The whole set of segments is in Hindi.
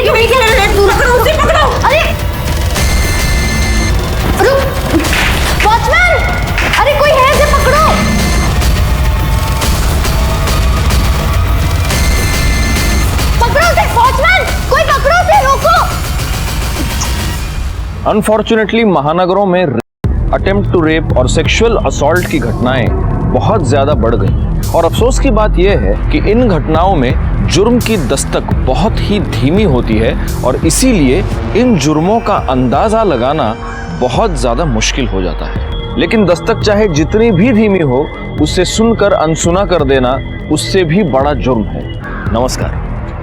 क्यों नहीं खेल रहे? तू पकड़ो उसे, पकड़ो। अरे रुक वॉचमैन, अरे कोई है, इसे पकड़ो। पकड़ो उसे वॉचमैन, कोई पकड़ो उसे, रोको। अनफॉर्चुनेटली महानगरों में अटेम्प्ट टू रेप और सेक्सुअल असॉल्ट की घटनाएं बहुत ज्यादा बढ़ गई और अफसोस की बात यह है कि इन घटनाओं में जुर्म की दस्तक बहुत ही धीमी होती है और इसीलिए इन जुर्मों का अंदाजा लगाना बहुत ज्यादा मुश्किल हो जाता है। लेकिन दस्तक चाहे जितनी भी धीमी हो, उसे सुनकर अनसुना कर देना उससे भी बड़ा जुर्म है। नमस्कार,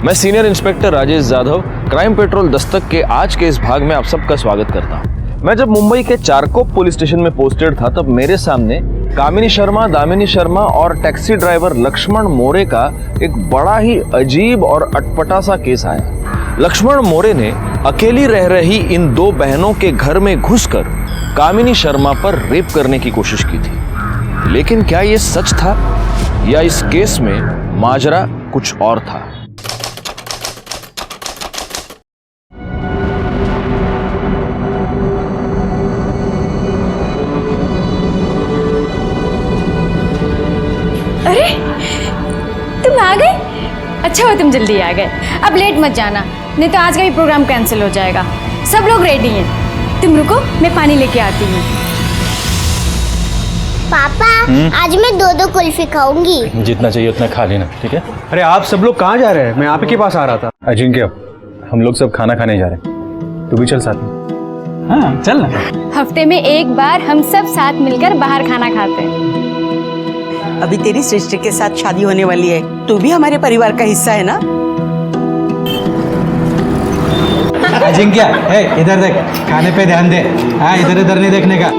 मैं senior inspector Rajesh Jadhav crime petrol Dastak के आज के इस भाग में आप सबका स्वागत करता हूँ। मैं जब मुंबई के चारकोप पुलिस स्टेशन में पोस्टेड था तब मेरे सामने कामिनी शर्मा, दामिनी शर्मा और टैक्सी ड्राइवर लक्ष्मण मोरे का एक बड़ा ही अजीब और अटपटा सा केस आया। लक्ष्मण मोरे ने अकेली रह रही इन दो बहनों के घर में घुसकर कामिनी शर्मा पर रेप करने की कोशिश की थी। लेकिन क्या ये सच था या इस केस में माजरा कुछ और था? अरे तुम आ गए, अच्छा हुआ तुम जल्दी आ गए। अब लेट मत जाना, नहीं तो आज का भी प्रोग्राम कैंसिल हो जाएगा। सब लोग रेडी हैं, तुम रुको, मैं पानी लेके आती हूँ। पापा आज मैं 2-2 कुल्फी खाऊंगी। जितना चाहिए उतना खा लेना, ठीक है? अरे आप सब लोग कहाँ जा रहे हैं? मैं आप ही के पास आ रहा था। अजिंक्य, हम लोग सब खाना खाने जा रहे हैं, तू भी चल साथ में। हाँ चल ना। हफ्ते में एक बार हम सब साथ मिलकर बाहर खाना खाते हैं। अभी तेरी सिस्टर के साथ शादी होने वाली है, तू भी हमारे परिवार का हिस्सा है ना? अजिंक्य, इधर देख, खाने पे ध्यान दे। हाँ, इधर इधर नहीं देखने का।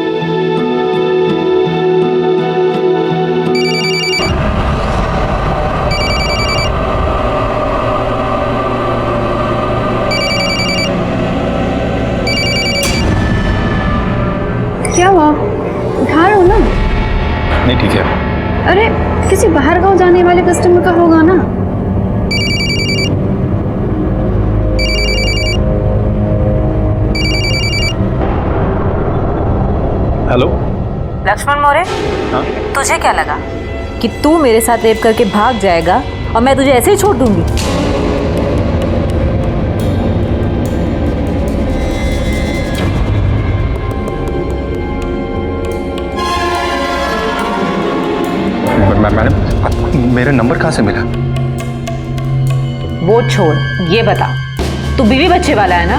क्या हुआ, उठा रहे हो ना? नहीं ठीक है। अरे किसी बाहर गांव जाने वाले कस्टमर का होगा ना। हेलो लक्ष्मण मोरे, हाँ? तुझे क्या लगा कि तू मेरे साथ रेप करके भाग जाएगा और मैं तुझे ऐसे ही छोड़ दूंगी? मैडम, मेरा नंबर कहाँ से मिला? वो छोड़, ये बता, तू बीवी बच्चे वाला है ना?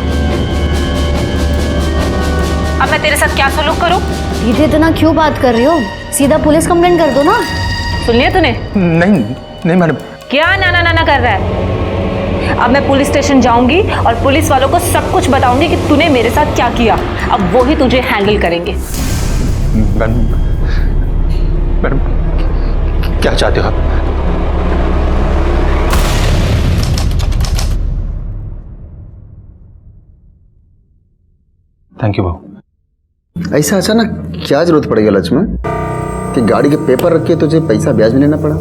अब मैं तेरे साथ क्या सलूक करूं? दीदी इतना क्यों बात कर रही हो? सीधा पुलिस कंप्लेंट कर दो ना। सुन लिया तूने? नहीं नहीं मैडम। क्या ना ना ना ना कर रहा है? अब मैं पुलिस स्टेशन जाऊंगी और पुलिस वालों को सब कुछ बताऊंगी कि तूने मेरे साथ क्या किया। अब वो ही तुझे हैंडल करेंगे। मैडम क्या चाहते हो आप? थैंक यू भाऊ। ऐसा अचानक क्या जरूरत पड़ गया लक्ष्मण कि गाड़ी के पेपर रख के तुझे पैसा ब्याज में लेना पड़ा?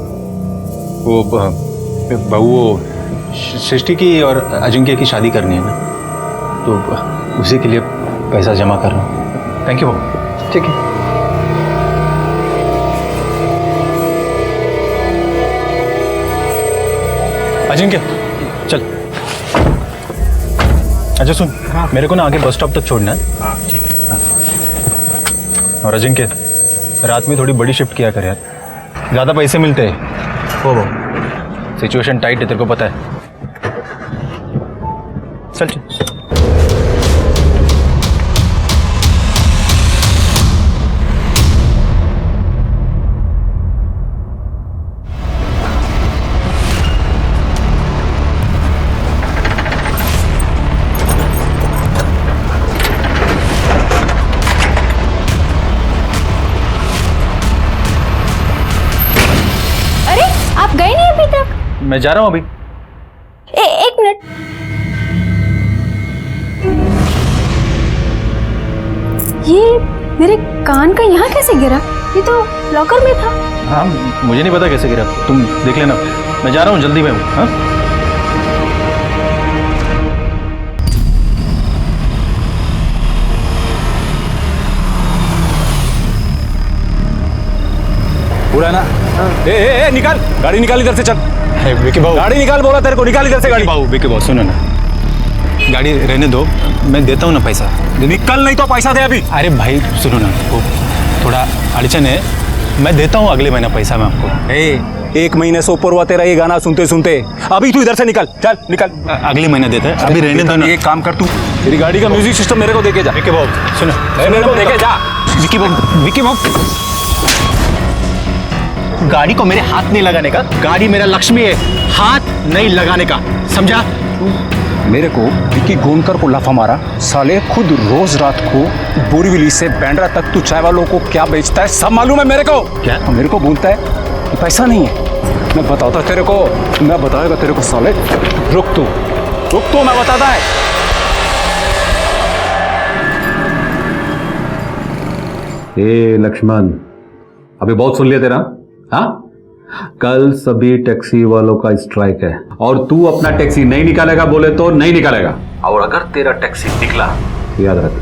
वो बहू, वो सृष्टि की और अजिंक्य की शादी करनी है ना, तो उसी के लिए पैसा जमा कर रहा हूँ। थैंक यू भाऊ। ठीक है। अजिंक्य चल। अच्छा सुन, मेरे को ना आगे बस स्टॉप तक छोड़ना है। हाँ ठीक है। और अजिंक्य, रात में थोड़ी बड़ी शिफ्ट किया कर यार, ज़्यादा पैसे मिलते हैं। हो सिचुएशन टाइट है, तेरे को पता है। चल चल। आप गए नहीं अभी तक? मैं जा रहा हूँ अभी। एक मिनट, ये मेरे कान का यहाँ कैसे गिरा? ये तो लॉकर में था। हाँ मुझे नहीं पता कैसे गिरा, तुम देख लेना। मैं जा रहा हूँ, जल्दी में हूँ। हाँ रहा है ना? ए, निकाल गाड़ी, निकाल इधर से, चल। विकी बाबू, गाड़ी निकाल, बोला तेरे को, निकाल इधर से गाड़ी। बाबू, विकी बाबू सुनो ना, गाड़ी रहने दो, मैं देता हूँ ना पैसा। निकल, नहीं तो पैसा दे अभी। अरे भाई सुनो ना, वो थोड़ा अड़चन है, मैं देता हूँ अगले महीना पैसा मैं आपको। एक महीने से ऊपर हुआ तेरा ये गाना सुनते सुनते, अभी तू इधर से निकल, चल निकल। अगले महीने देते हैं, अभी रहने दो ना। एक काम कर, तू तेरी गाड़ी का म्यूजिक सिस्टम मेरे को देके जा। विकी बाबू सुनो, मेरे को देके जा। विकी बाबू गाड़ी को मेरे हाथ नहीं लगाने का, गाड़ी मेरा लक्ष्मी है, हाथ नहीं लगाने का, समझा? मेरे को विकी गोनकर को लाफा मारा, साले खुद रोज रात को बोरीवली से बैंड्रा तक तू चाय वालों को क्या बेचता है सब मालूम है मेरे को। क्या मेरे को बोलता है पैसा नहीं है, मैं बताता तेरे को, मैं बताएगा तेरे को साले। रुक तू, मैं बताता है। ए लक्ष्मण, अभी बहुत सुन लिया तेरा। हाँ, कल सभी टैक्सी वालों का स्ट्राइक है और तू अपना टैक्सी नहीं निकालेगा बोले तो नहीं निकालेगा, और अगर तेरा टैक्सी निकला याद रख,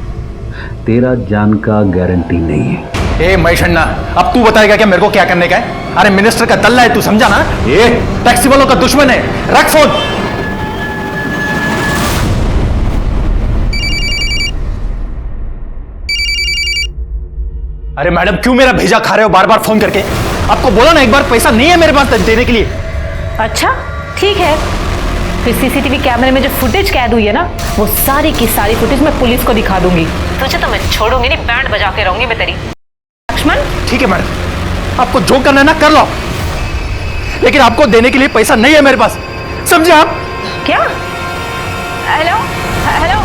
तेरा जान का गारंटी नहीं है। ए मैशन्ना, अब तू बताएगा क्या मेरे को क्या करने का है? अरे मिनिस्टर का दल्ला है तू, समझा ना? ये टैक्सी वालों का दुश्मन है, रख फोन। अरे मैडम, क्यों मेरा भेजा खा रहे हो बार बार फोन करके? आपको बोला ना एक बार, पैसा नहीं है मेरे पास देने के लिए। अच्छा ठीक है, फिर सीसीटीवी कैमरे में जो फुटेज कैद हुई है ना, वो सारी की सारी फुटेज मैं पुलिस को दिखा दूंगी। तुझे तो मैं छोड़ूंगी नहीं, बैंड बजा के रहूंगी मैं तेरी। लक्ष्मण ठीक है मैडम, आपको जो करना है ना कर लो, लेकिन आपको देने के लिए पैसा नहीं है मेरे पास, समझे आप? क्या? हेलो हेलो,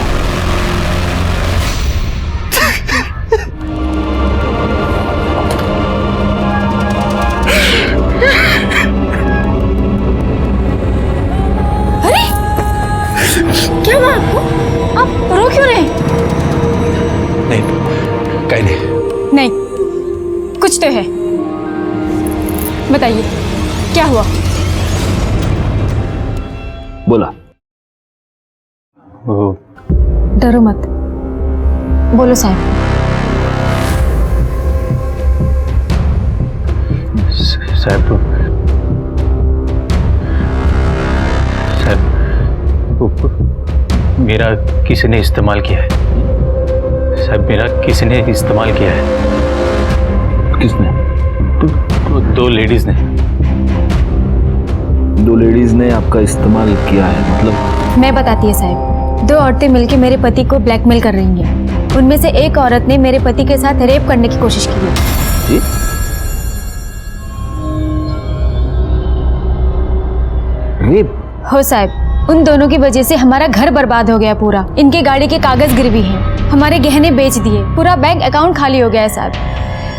क्या हुआ आपको? आप रो क्यों रहे? नहीं, कहीं नहीं। नहीं, कुछ तो है, बताइए क्या हुआ? बोला। डरो मत, बोलो साहब। साहब, मेरा किसी ने इस्तेमाल किया है साहब, मेरा किसी ने इस्तेमाल किया है। किसने? दो लेडीज ने। दो लेडीज ने आपका इस्तेमाल किया है मतलब? मैं बताती है साहब, दो औरतें मिलकर मेरे पति को ब्लैकमेल कर रही हैं। उनमें से एक औरत ने मेरे पति के साथ रेप करने की कोशिश की है। जी? रेप? हो साहब, उन दोनों की वजह से हमारा घर बर्बाद हो गया पूरा। इनके गाड़ी के कागज गिरवी हैं, हमारे गहने बेच दिए, पूरा बैंक अकाउंट खाली हो गया है साहब।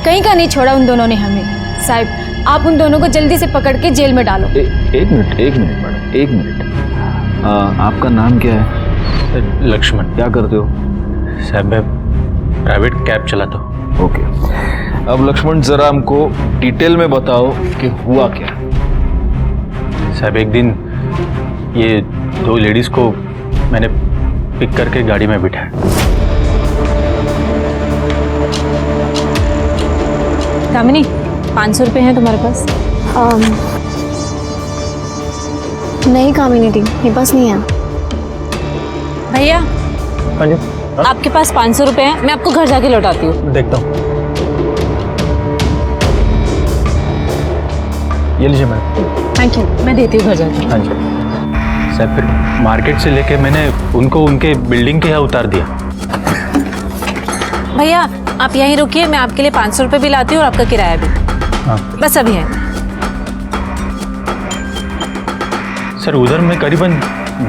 कहीं का नहीं छोड़ा उन दोनों ने हमें। साहब आप उन दोनों को जल्दी से पकड़ के जेल में डालो। एक मिनट मैडम, एक मिनट। आपका नाम क्या है? लक्ष्मण। क्या करते हो? साहब मैं प्राइवेट कैब चलाता हूँ। ओके, अब लक्ष्मण जरा हमको डिटेल में बताओ कि हुआ क्या। साहब एक दिन ये दो लेडीज को मैंने पिक करके गाड़ी में बिठाया। दामिनी, 500 रुपए हैं तुम्हारे पास? नहीं कामिनी दी, मेरे पास नहीं है। भैया, हाँ जी, आपके पास 500 रुपए हैं, मैं आपको घर जाके लौटाती हूँ। देखता हूँ। ये लीजिए मैडम। थैंक यू, मैं देती हूँ घर जाके। हाँ जी साहब, फिर मार्केट से लेके मैंने उनको उनके बिल्डिंग के यहाँ उतार दिया। भैया आप यहीं रुकिए, मैं आपके लिए 500 रुपये भी लाती हूँ और आपका किराया भी। हाँ बस अभी है। सर, उधर मैं करीबन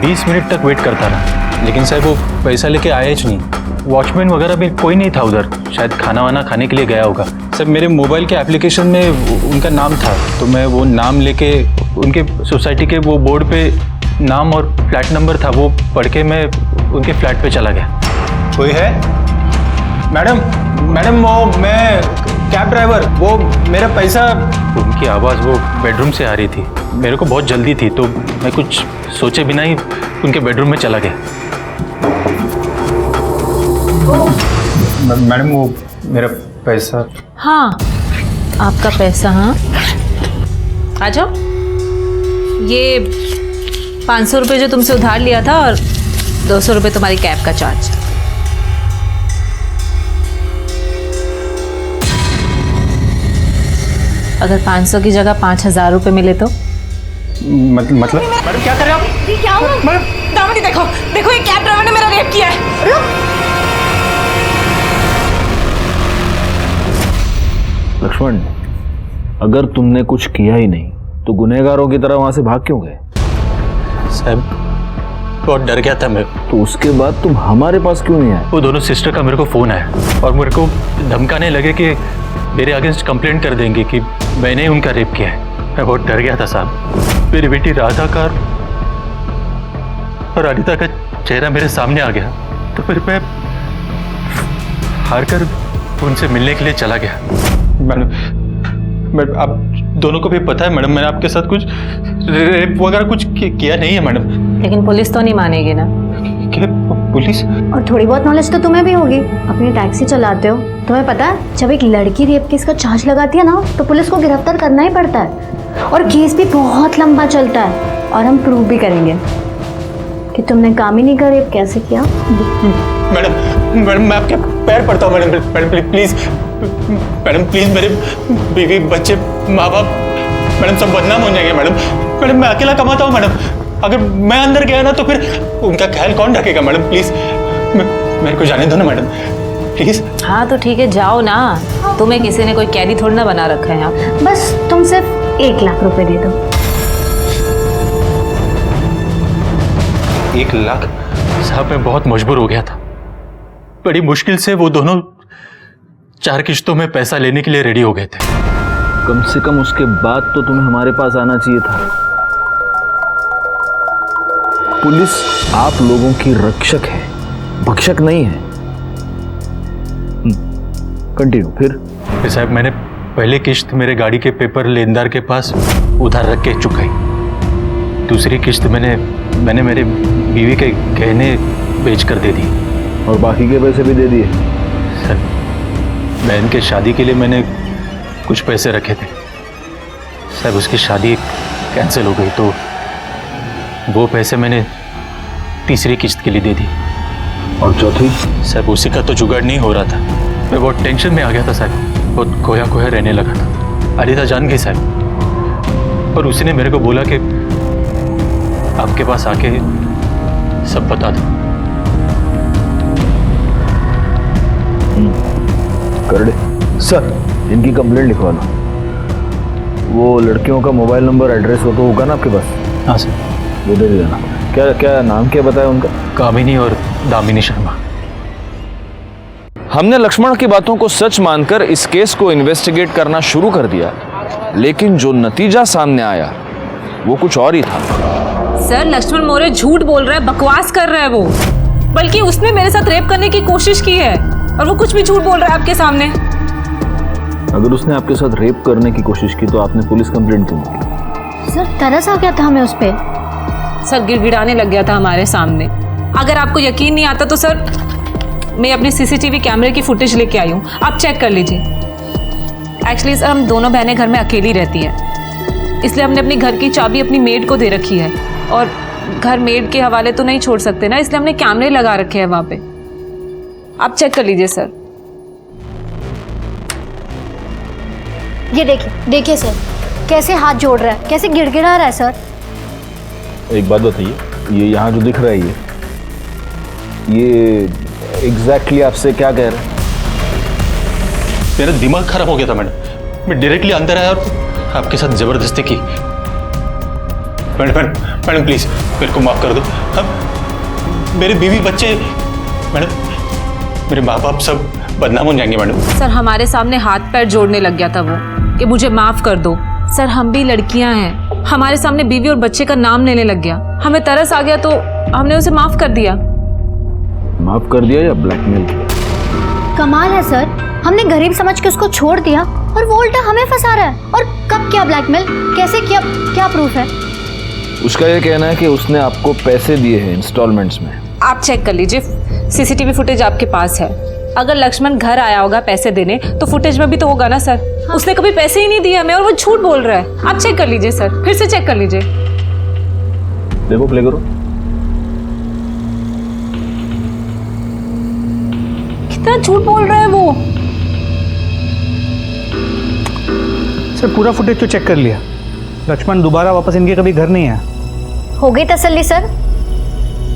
20 मिनट तक वेट करता रहा, लेकिन साहब वो पैसा लेके आया ही नहीं। वॉचमैन वगैरह भी कोई नहीं था उधर, शायद खाना वाना खाने के लिए गया होगा। सर मेरे मोबाइल के एप्लीकेशन में उनका नाम था, तो मैं वो नाम लेके उनके सोसाइटी के वो बोर्ड पे नाम और फ्लैट नंबर था, वो पढ़ के मैं उनके फ्लैट पे चला गया। कोई है? मैडम वो मैं कैब ड्राइवर, वो मेरा पैसा। उनकी आवाज़ वो बेडरूम से आ रही थी, मेरे को बहुत जल्दी थी तो मैं कुछ सोचे बिना ही उनके बेडरूम में चला गया। मैडम वो मेरा पैसा। हाँ, आपका पैसा। हाँ आ जाओ। ये 500 रुपये जो तुमसे उधार लिया था और 200 रुपये तुम्हारी कैब का चार्ज। अगर 500 की जगह 5000 रुपये मिले तो? मतलब मैडम क्या कर रहे हो आप? क्या हुआ? मैडम दामिनी देखो देखो, ये कैब ड्राइवर ने मेरा रेप किया है। लक्ष्मण, अगर तुमने कुछ किया ही नहीं तो गुनहगारों की तरह वहां से भाग क्यों गए? साहब बहुत डर गया था मैं। तो उसके बाद तुम हमारे पास क्यों नहीं आए? वो दोनों सिस्टर का मेरे को फोन आया और मेरे को धमकाने लगे कि मेरे अगेंस्ट कंप्लेंट कर देंगे कि मैंने ही उनका रेप किया है। मैं बहुत डर गया था साहब। मेरी बेटी राधा का और अनिता का चेहरा मेरे सामने आ गया तो फिर मैं हार कर उनसे मिलने के लिए चला गया। मैडम आप दोनों को भी पता है मैडम, मैंने आपके साथ कुछ रेप वगैरह कुछ किया नहीं है मैडम। लेकिन पुलिस तो नहीं मानेगी ना। क्या पुलिस? और थोड़ी बहुत नॉलेज तो तुम्हें भी होगी, अपनी टैक्सी चलाते हो। तुम्हें पता है जब एक लड़की रेप केस का चार्ज लगाती है ना तो पुलिस को गिरफ्तार करना ही पड़ता है और केस भी बहुत लंबा चलता है। और हम प्रूव भी करेंगे कि तुमने कामिनी का रेप कैसे किया। मैडम मैडम मैं आपके पैर पड़ता हूँ madam. Madam please, madam please, मेरे बीवी बच्चे माँ बाप मैडम सब बदनाम हो जाएंगे मैडम। मैडम मैं अकेला कमाता हूँ मैडम, अगर मैं अंदर गया ना तो फिर उनका ख्याल कौन रखेगा मैडम? प्लीज मेरे को जाने दो ना मैडम, प्लीज। हाँ तो ठीक है, जाओ ना। तुम्हें किसी ने कोई कैदी थोड़ी ना बना रखा है यहाँ। बस तुम सिर्फ 1 लाख रुपए दे दो। 1 लाख? साहब मैं बहुत मजबूर हो गया था। बड़ी मुश्किल से वो दोनों 4 किश्तों में पैसा लेने के लिए रेडी हो गए थे। कम से कम उसके बाद तो तुम्हें हमारे पास आना चाहिए था। पुलिस आप लोगों की रक्षक है, भक्षक नहीं है। कंटिन्यू। फिर साहब मैंने पहले किश्त मेरे गाड़ी के पेपर लेनदार के पास उधार रख के चुकाई। दूसरी किश्त मैंने मेरे बीवी के गहने बेच कर दे दी। और बाकी के पैसे भी दे दिए? सर बहन के शादी के लिए मैंने कुछ पैसे रखे थे। सर उसकी शादी कैंसिल हो गई तो वो पैसे मैंने तीसरी किश्त के लिए दे दी। और चौथी? सर उसी का तो जुगाड़ नहीं हो रहा था। मैं बहुत टेंशन में आ गया था सर, बहुत खोया खोया रहने लगा था। अनिता जान गई सर और उसने मेरे को बोला कि आपके पास आके सब बता दो। कर दे सर, इनकी कंप्लेंट लिखवा लो। वो लड़कियों का मोबाइल नंबर एड्रेस हो तो होगा ना आपके पास? हाँ सर। वो दे देना। क्या क्या नाम क्या बताया उनका? कामिनी और दामिनी शर्मा। हमने लक्ष्मण की बातों को सच मानकर इस केस को इन्वेस्टिगेट करना शुरू कर दिया, लेकिन जो नतीजा सामने आया वो कुछ और ही था। सर लक्ष्मण मौर्य झूठ बोल रहा है, बकवास कर रहा है वो। बल्कि उसने मेरे साथ रेप करने की कोशिश की है और वो कुछ भी झूठ बोल रहा है आपके सामने। अगर उसने आपके साथ रेप करने की कोशिश की तो आपने पुलिस कंप्लेंट क्यों की? सर तरस आ गया था हमें उस पर। सर गिड़गिड़ाने लग गया था हमारे सामने। अगर आपको यकीन नहीं आता तो सर मैं अपनी सीसीटीवी कैमरे की फुटेज लेके आई हूँ, आप चेक कर लीजिए। एक्चुअली सर हम दोनों बहनें घर में अकेली रहती हैं, इसलिए हमने अपनी घर की चाबी अपनी मेड को दे रखी है और घर मेड के हवाले तो नहीं छोड़ सकते ना, इसलिए हमने कैमरे लगा रखे हैं वहाँ पे। आप चेक कर लीजिए सर। ये देखिए सर कैसे हाथ जोड़ रहा है, कैसे गिड़गिड़ा रहा है सर। एक बात बताइए, ये यहाँ जो दिख रहा है ये एग्जैक्टली आपसे क्या कह रहे हैं? मेरा दिमाग खराब हो गया था मैडम। मैं डायरेक्टली अंदर आया और आपके साथ जबरदस्ती की। मैडम प्लीज मेरे को माफ कर दो। अब मेरे बीवी बच्चे मैडम, मेरे माँ बाप सब बदनाम हो जाएंगे मैडम। सर हमारे सामने हाथ पैर जोड़ने लग गया था वो कि मुझे माफ कर दो। सर हम भी लड़कियां हैं, हमारे सामने बीवी और बच्चे का नाम लेने लग गया। हमें तरस आ गया तो हमने उसे माफ कर दिया। माफ कर दिया या ब्लैकमेल किया? कमाल है सर, हमने गरीब समझ के उसको छोड़ दिया और वो उल्टा हमें फंसा रहा है। और कब किया ब्लैकमेल, कैसे किया, क्या प्रूफ है? उसका ये कहना है कि उसने आपको पैसे दिए हैं इंस्टॉलमेंट्स में। आप चेक कर लीजिए, सीसीटीवी फुटेज आपके पास है। अगर लक्ष्मण घर आया होगा पैसे देने तो फुटेज में भी तो होगा ना सर। उसने कभी पैसे ही नहीं दिए हमें और वो झूठ बोल रहा है। आप चेक कर लीजिए सर, फिर से चेक कर लीजिए। देखो, प्ले करो। कितना झूठ बोल रहा है वो। सर पूरा फुटेज तो चेक कर लिया, लक्ष्मण दोबारा वापस इनके कभी घर नहीं आया। हो गई तसल्ली सर?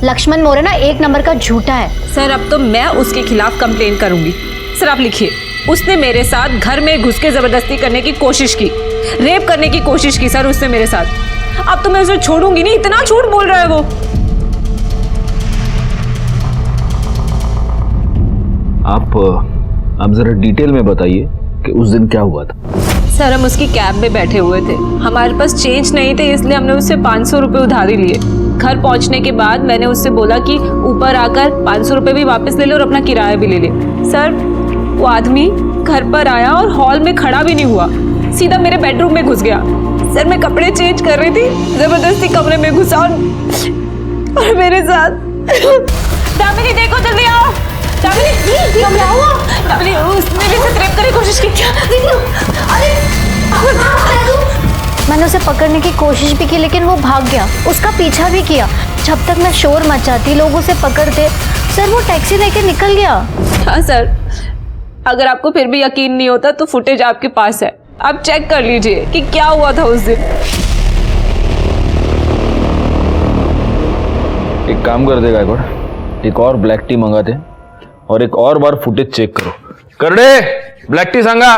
लक्ष्मण मोरे ना एक नंबर का झूठा है। सर अब तो मैं उसके खिलाफ कंप्लेन करूंगी। सर आप लिखिए, उसने मेरे साथ घर में घुस के जबरदस्ती करने की कोशिश की, रेप करने की कोशिश की सर उसने मेरे साथ। अब तो मैं उसे छोड़ूंगी नहीं, इतना झूठ बोल रहा है वो। आप जरा डिटेल में बताइए कि उस दिन क्या हुआ था। सर हम उसकी कैब में बैठे हुए थे, हमारे पास चेंज नहीं थे, इसलिए हमने उससे 500 रुपये उधारी लिए। घर पहुंचने के बाद मैंने उससे बोला कि ऊपर आकर 500 रुपये भी वापस ले ले और अपना किराया भी ले ले। सर वो आदमी घर पर आया और हॉल में खड़ा भी नहीं हुआ, सीधा मेरे बेडरूम में घुस गया। सर मैं कपड़े चेंज कर रही थी, जबरदस्ती कमरे में घुसा और मेरे साथ। दामिनी देखो जल्दी आओ। दामिनी क्या हुआ? दामिनी उसने मेरे साथ रेप करने की कोशिश की क्या? मैंने उसे पकड़ने की कोशिश भी की लेकिन वो भाग गया, उसका पीछा भी किया। जब तक मैं शोर मचाती लोग उसे पकड़ते, सर वो टैक्सी लेके निकल गया। हाँ सर, अगर आपको फिर भी यकीन नहीं होता तो फुटेज आपके पास है, आप चेक कर लीजिए कि क्या हुआ था उस दिन। एक काम कर देगा, एक और ब्लैक टी मंगाते और एक और बार फुटेज चेक करो। कर दे ब्लैक टी सांगा।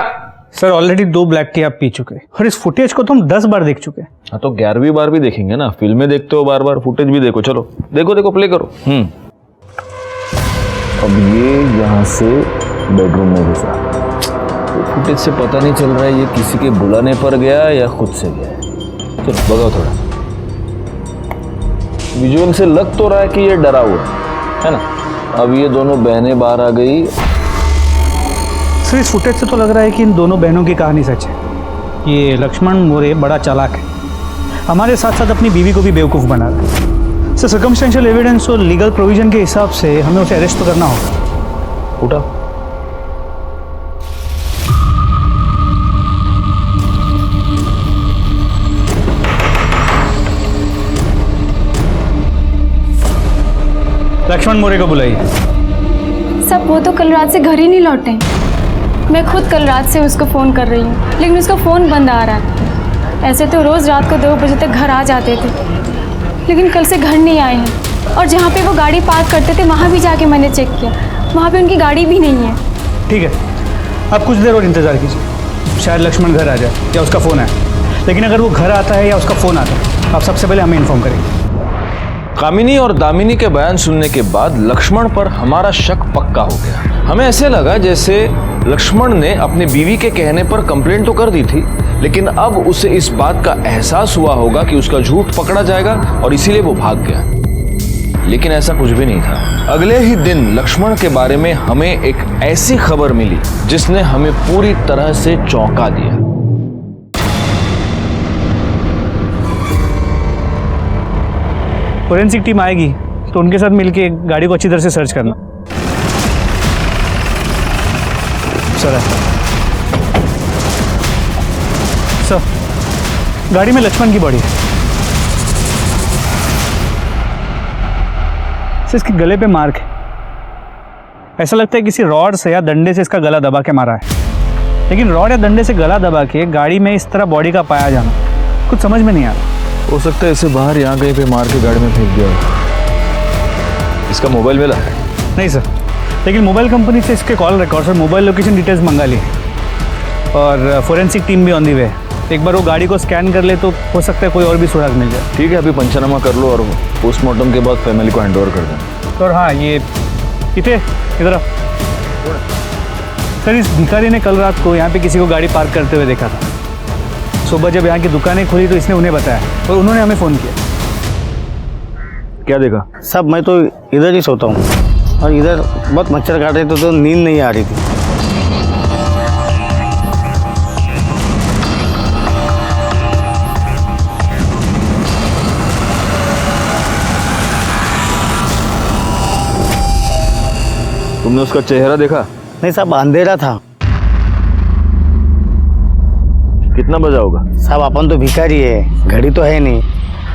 सर ऑलरेडी 2 ब्लैक टी आप पी चुके और इस फुटेज को तो हम 10 बार देख चुके हैं। हाँ तो 11वीं बार भी देखेंगे ना, फिल्में देखते हो बार बार, फुटेज भी देखो। चलो देखो देखो, प्ले करो। अब ये यहाँ से बेडरूम में घुसा, फुटेज से पता नहीं चल रहा है ये किसी के बुलाने पर गया या खुद से गया। चलो भगाओ थोड़ा, विजुअल से लग तो रहा है कि ये डरा हुआ है ना। अब ये दोनों बहनें बाहर आ गई। सर इस फुटेज से तो लग रहा है कि इन दोनों बहनों की कहानी सच है। ये लक्ष्मण मोरे बड़ा चालाक है, हमारे साथ साथ अपनी बीवी को भी बेवकूफ़ बना रहा है। सर सर्कमस्टेंशियल एविडेंस और लीगल प्रोविजन के हिसाब से हमें उसे अरेस्ट तो करना होगा। उठा लक्ष्मण मोरे को बुलाइए। सब वो तो कल रात से घर ही नहीं लौटे। मैं खुद कल रात से उसको फ़ोन कर रही हूँ लेकिन उसका फ़ोन बंद आ रहा है। ऐसे तो रोज़ रात को 2 बजे तक घर आ जाते थे, लेकिन कल से घर नहीं आए हैं। और जहाँ पे वो गाड़ी पार्क करते थे वहाँ भी जाके मैंने चेक किया, वहाँ पे उनकी गाड़ी भी नहीं है। ठीक है, आप कुछ देर और इंतज़ार कीजिए, शायद लक्ष्मण घर आ जाए या उसका फ़ोन आए। लेकिन अगर वो घर आता है या उसका फ़ोन आता है, आप सबसे पहले हमें इन्फॉर्म करेंगे। कामिनी और दामिनी के बयान सुनने के बाद लक्ष्मण पर हमारा शक पक्का हो गया। हमें ऐसे लगा जैसे लक्ष्मण ने अपनी बीवी के कहने पर कंप्लेंट तो कर दी थी, लेकिन अब उसे इस बात का एहसास हुआ होगा कि उसका झूठ पकड़ा जाएगा और इसीलिए वो भाग गया। लेकिन ऐसा कुछ भी नहीं था। अगले ही दिन लक्ष्मण के बारे में हमें एक ऐसी खबर मिली जिसने हमें पूरी तरह से चौंका दिया। फोरेंसिक टीम आएगी तो उनके साथ मिलके गाड़ी को अच्छी तरह से सर्च करना। सर गाड़ी में लक्ष्मण की बॉडी है। सर इसके गले पे मार्क है, ऐसा लगता है किसी रॉड से या डंडे से इसका गला दबा के मारा है। लेकिन रॉड या डंडे से गला दबा के गाड़ी में इस तरह बॉडी का पाया जाना कुछ समझ में नहीं आ रहा। हो सकता है इसे बाहर यहाँ कहीं पे मार के गाड़ी में फेंक दिया हो। इसका मोबाइल मिला? नहीं सर, लेकिन मोबाइल कंपनी से इसके कॉल रिकॉर्ड्स और मोबाइल लोकेशन डिटेल्स मंगा ली और फोरेंसिक टीम भी ऑन दी वे है। एक बार वो गाड़ी को स्कैन कर ले तो हो सकता है कोई और भी सुराग मिल जाए। ठीक है, अभी पंचनामा कर लो और पोस्टमार्टम के बाद फैमिली को हैंड ओवर कर दें। और हाँ, ये इधर सर इस भिखारी ने कल रात को यहाँ पे किसी को गाड़ी पार्क करते हुए देखा था। सुबह जब यहाँ की दुकानें खुली तो इसने उन्हें बताया और उन्होंने हमें फ़ोन किया। क्या देखा? सब मैं तो इधर ही सोता हूँ और इधर बहुत मच्छर काट रहे थे तो नींद नहीं आ रही थी। तुमने उसका चेहरा देखा? नहीं साहब, अंधेरा था। कितना बजा होगा? साहब अपन तो भिखारी है, घड़ी तो है नहीं,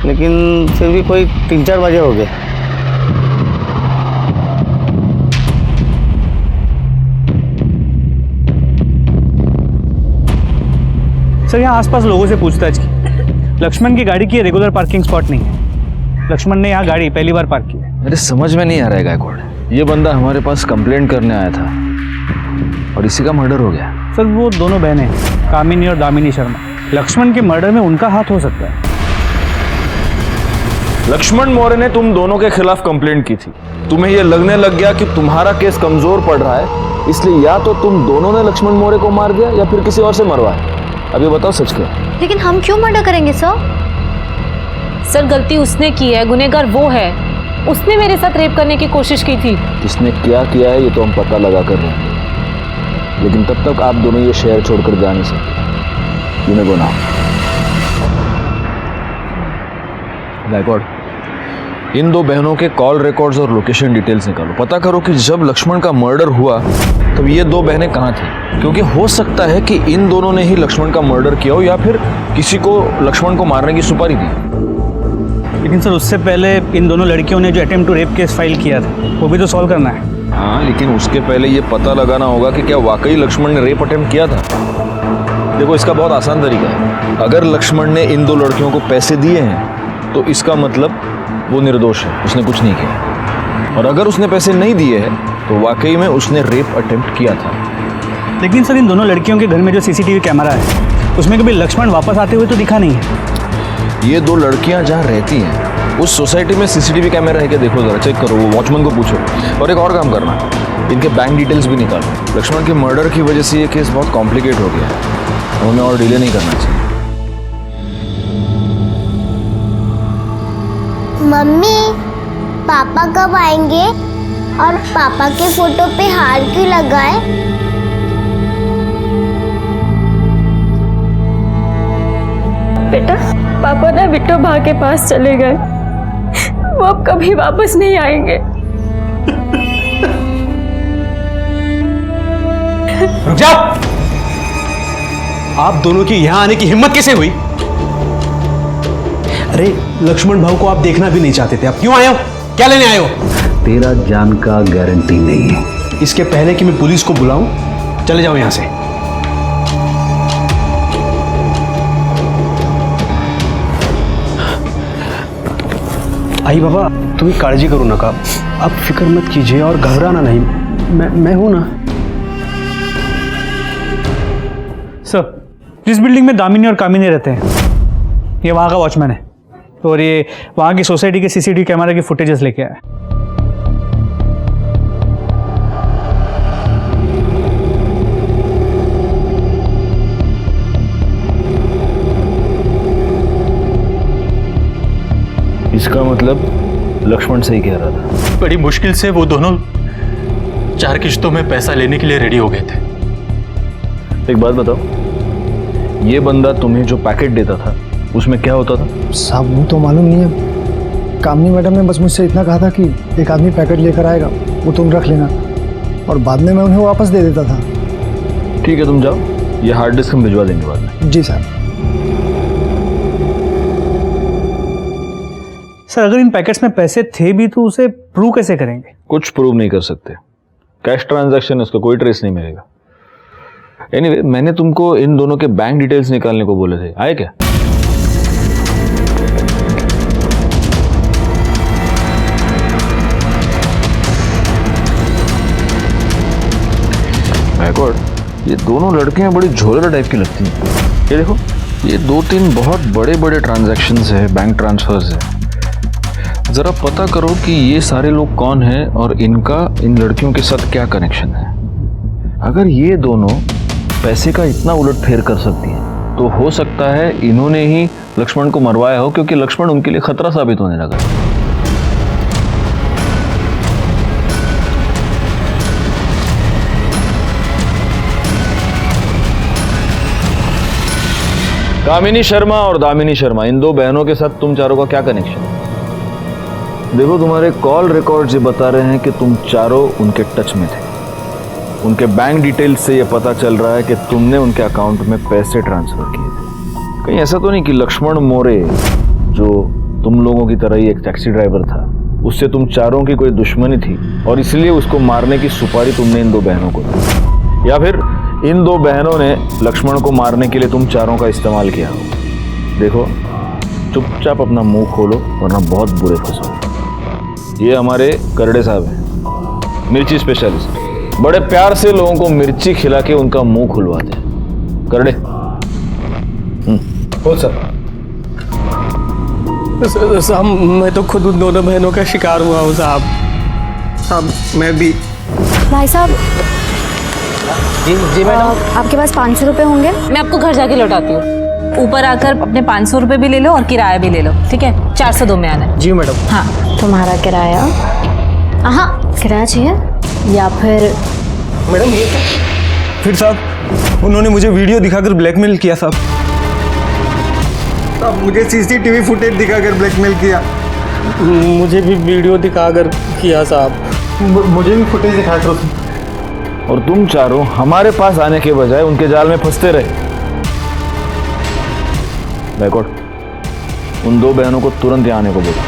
लेकिन फिर भी कोई 3-4 बजे हो गए। सर यहाँ आसपास लोगों से पूछताछ की, लक्ष्मण की गाड़ी की रेगुलर पार्किंग स्पॉट नहीं है। लक्ष्मण ने यहाँ गाड़ी पहली बार पार्क की है। मेरे समझ में नहीं आ रहा है गायकवाड़, ये बंदा हमारे पास कंप्लेंट करने आया था और इसी का मर्डर हो गया। सर वो दोनों बहनें हैं, कामिनी और दामिनी शर्मा। लक्ष्मण के मर्डर में उनका हाथ हो सकता है। लक्ष्मण मौर्य ने तुम दोनों के खिलाफ कंप्लेंट की थी। तुम्हें यह लगने लग गया कि तुम्हारा केस कमजोर पड़ रहा है, इसलिए या तो तुम दोनों ने लक्ष्मण मौर्य को मार दिया या फिर किसी और से मरवाया। अब ये बताओ सच क्या? लेकिन हम क्यों मर्डर करेंगे सर? सर गलती उसने की है, गुनहगार वो है। उसने मेरे साथ रेप करने की कोशिश की थी। किसने क्या किया है ये तो हम पता लगा कर रहे हैं, लेकिन तब तक आप दोनों ये शहर छोड़कर जा नहीं सकते। You may go now. Gaikwad, इन दो बहनों के कॉल रिकॉर्ड्स और लोकेशन डिटेल्स निकालो। पता करो कि जब लक्ष्मण का मर्डर हुआ तब ये दो बहनें कहाँ थी, क्योंकि हो सकता है कि इन दोनों ने ही लक्ष्मण का मर्डर किया हो या फिर किसी को लक्ष्मण को मारने की सुपारी दी। लेकिन सर उससे पहले इन दोनों लड़कियों ने जो attempt to rape case file किया था वो भी तो सॉल्व करना है। हाँ, लेकिन उसके पहले ये पता लगाना होगा कि क्या वाकई लक्ष्मण ने रेप अटेम्प्ट किया था। देखो, इसका बहुत आसान तरीका है। अगर लक्ष्मण ने इन दो लड़कियों को पैसे दिए हैं तो इसका मतलब वो निर्दोष है, उसने कुछ नहीं किया। और अगर उसने पैसे नहीं दिए हैं तो वाकई में उसने रेप अटेम्प्ट किया था। लेकिन सर इन दोनों लड़कियों के घर में जो सीसीटीवी कैमरा है उसमें कभी लक्ष्मण वापस आते हुए तो दिखा नहीं है। ये दो लड़कियां जहाँ रहती हैं उस सोसाइटी में सीसीटीवी कैमरा है क्या? देखो जरा, चेक करो, वो वॉचमैन को पूछो। और एक और काम करना, इनके बैंक डिटेल्स भी निकालो। लक्ष्मण के मर्डर की वजह से ये केस बहुत कॉम्प्लिकेट हो गया, हमें और डिले नहीं करना चाहिए। मम्मी, पापा कब आएंगे? और पापा के फोटो पे हार क्यों लगा है? बेटा, पापा ना बिट्टू भा के पास चले गए, वो अब कभी वापस नहीं आएंगे। रुक जाओ! आप दोनों की यहां आने की हिम्मत कैसे हुई? अरे लक्ष्मण भाऊ को आप देखना भी नहीं चाहते थे, आप क्यों आए हो? क्या लेने आए हो? तेरा जान का गारंटी नहीं है। इसके पहले कि मैं पुलिस को बुलाऊं, चले जाओ यहां से। आई बाबा, तुम्ही काळजी करू नका, आप फिक्र मत कीजिए और घबराना नहीं, मैं हूं ना। सर जिस बिल्डिंग में दामिनी और कामिनी रहते हैं ये वहाँ का वॉचमैन है और ये वहाँ की सोसाइटी के सीसीटीवी कैमरा की फुटेजेस लेके आया। इसका मतलब लक्ष्मण सही कह रहा था। बड़ी मुश्किल से वो दोनों 4 किश्तों में पैसा लेने के लिए रेडी हो गए थे। एक बात बताओ, ये बंदा तुम्हें जो पैकेट देता था उसमें क्या होता था? साहब वो तो मालूम नहीं है, कामनी मैडम ने बस मुझसे इतना कहा था कि एक आदमी पैकेट लेकर आएगा, वो तुम रख लेना, और बाद में मैं उन्हें वापस दे देता था। ठीक है, तुम जाओ, ये हार्ड डिस्क हम भिजवा देंगे बाद में। जी साहब। सर अगर इन पैकेट्स में पैसे थे भी तो उसे प्रूव कैसे करेंगे? कुछ प्रूव नहीं कर सकते, कैश ट्रांजैक्शन है, उसका कोई ट्रेस नहीं मिलेगा। एनीवे, मैंने तुमको इन दोनों के बैंक डिटेल्स निकालने को बोले थे, आए क्या? बैकवर्ड, ये दोनों लड़कियां बड़ी झोलर टाइप की लगती हैं। ये देखो, ये 2-3 बहुत बड़े बड़े ट्रांजैक्शंस है, बैंक ट्रांसफर्स है। जरा पता करो कि ये सारे लोग कौन हैं और इनका इन लड़कियों के साथ क्या कनेक्शन है। अगर ये दोनों पैसे का इतना उलटफेर कर सकती हैं तो हो सकता है इन्होंने ही लक्ष्मण को मरवाया हो, क्योंकि लक्ष्मण उनके लिए खतरा साबित होने लगा। कामिनी शर्मा और दामिनी शर्मा, इन दो बहनों के साथ तुम चारों का क्या कनेक्शन है? देखो, तुम्हारे कॉल रिकॉर्ड्स ये बता रहे हैं कि तुम चारों उनके टच में थे। उनके बैंक डिटेल्स से ये पता चल रहा है कि तुमने उनके अकाउंट में पैसे ट्रांसफर किए थे। कहीं ऐसा तो नहीं कि लक्ष्मण मोरे, जो तुम लोगों की तरह ही एक टैक्सी ड्राइवर था, उससे तुम चारों की कोई दुश्मनी थी और इसलिए उसको मारने की सुपारी तुमने इन दो बहनों को दी, या फिर इन दो बहनों ने लक्ष्मण को मारने के लिए तुम चारों का इस्तेमाल किया हो? देखो, चुपचाप अपना मुंह खोलो वरना बहुत बुरे फंसोगे। ये हमारे करड़े साहब हैं, मिर्ची स्पेशलिस्ट। बड़े प्यार से लोगों को मिर्ची खिला के उनका मुंह खुलवाते हैं। करड़े। हो सर। साहब मैं तो खुद उन दोनों बहनों का शिकार हुआ हूँ साहब। साहब मैं भी। भाई साहब। जी मैडम। आपके पास 500 रुपये होंगे? मैं आपको घर जाके लौटाती हूँ। ऊपर आकर अपने 500 रुपये भी ले लो और किराया भी ले लो, ठीक है? 402 में आना है। जी मैडम। हाँ। तुम्हारा किराया? हाँ, किराया चाहिए या फिर? मैडम ये फिर साहब उन्होंने मुझे वीडियो दिखाकर ब्लैकमेल किया साहब। साहब मुझे सीसीटीवी फुटेज दिखाकर ब्लैकमेल किया। मुझे भी वीडियो दिखाकर किया साहब। मुझे भी फुटेज दिखाकर। और तुम चारों हमारे पास आने के बजाय उनके जाल में फंसते रहे। बैकवर्ड, उन दो बहनों को तुरंत यहाँ आने को बोलो।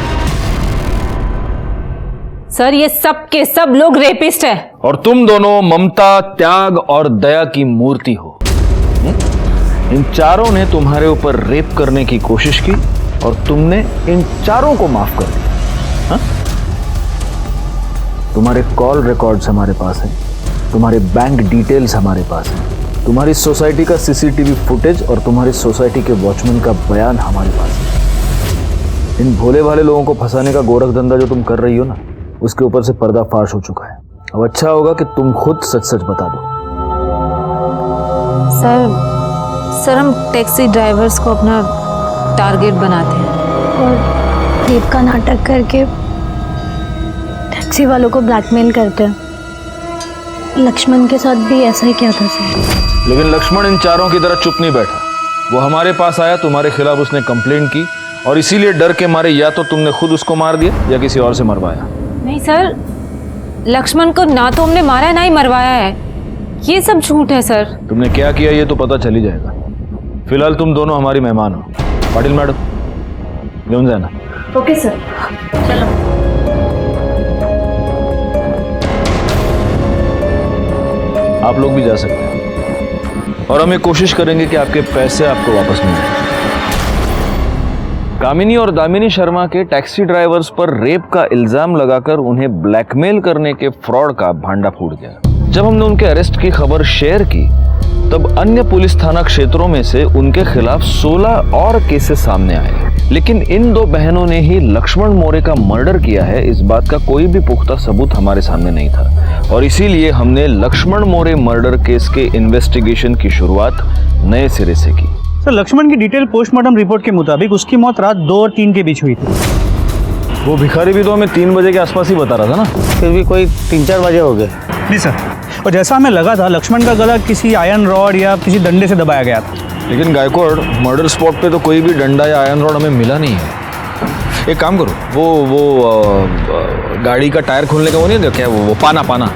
सर ये सब के सब लोग रेपिस्ट है। और तुम दोनों ममता, त्याग और दया की मूर्ति हो। इन चारों ने तुम्हारे ऊपर रेप करने की कोशिश की और तुमने इन चारों को माफ कर दिया। तुम्हारे कॉल रिकॉर्ड्स हमारे पास हैं, तुम्हारे बैंक डिटेल्स हमारे पास हैं, तुम्हारी सोसाइटी का सीसीटीवी फुटेज और तुम्हारी सोसाइटी के वॉचमैन का बयान हमारे पास है। इन भोले भाले लोगों को फंसाने का गोरख धंधा जो तुम कर रही हो ना, उसके ऊपर से पर्दाफाश हो चुका है। अब अच्छा होगा कि तुम खुद सच सच बता दो। सर हम टैक्सी ड्राइवर्स को अपना टारगेट बनाते हैं और रेप का नाटक करके टैक्सी वालों को ब्लैकमेल करते हैं। लक्ष्मण के साथ भी ऐसा ही किया था सर। लेकिन लक्ष्मण इन चारों की तरह चुप नहीं बैठा। वो हमारे पास आया, तुम्हारे खिलाफ उसने कंप्लेंट की और इसीलिए डर के मारे या तो तुमने खुद उसको मार दिया या किसी और से मरवाया। नहीं सर, लक्ष्मण को ना तो हमने मारा है ना ही मरवाया है। ये सब झूठ है सर। तुमने क्या किया ये तो पता चल ही जाएगा। फिलहाल तुम दोनों हमारी मेहमान हो। पाटिल मैडम, घेऊन जाना। Okay sir. चलो। आप लोग भी जा सकते हैं और हम ये कोशिश करेंगे कि आपके पैसे आपको वापस मिल जाए। कामिनी और दामिनी शर्मा के टैक्सी ड्राइवर्स पर रेप का इल्जाम लगाकर उन्हें ब्लैकमेल करने के फ्रॉड का भांडा फूट गया। जब हमने उनके अरेस्ट की खबर शेयर की तब अन्य पुलिस थाना क्षेत्रों में से उनके खिलाफ 16 और केसेस सामने आए। लेकिन इन दो बहनों ने ही लक्ष्मण मोरे का मर्डर किया है, इस बात का कोई भी पुख्ता सबूत हमारे सामने नहीं था और इसीलिए हमने लक्ष्मण मोरे मर्डर केस के इन्वेस्टिगेशन की शुरुआत नए सिरे से की। सर, लक्ष्मण की डिटेल पोस्टमार्टम रिपोर्ट के मुताबिक उसकी मौत रात 2 और 3 के बीच हुई थी। वो भिखारी भी तो हमें 3 बजे के आसपास ही बता रहा था ना। फिर भी कोई 3-4 बजे हो गए। जी सर, और जैसा हमें लगा था लक्ष्मण का गला किसी आयरन रॉड या किसी डंडे से दबाया गया था। लेकिन गायकवाड़, मर्डर स्पॉट पे तो कोई भी डंडा या आयरन रॉड हमें मिला नहीं है। एक काम करो, वो गाड़ी का टायर खोलने का वो नहीं क्या, वो पाना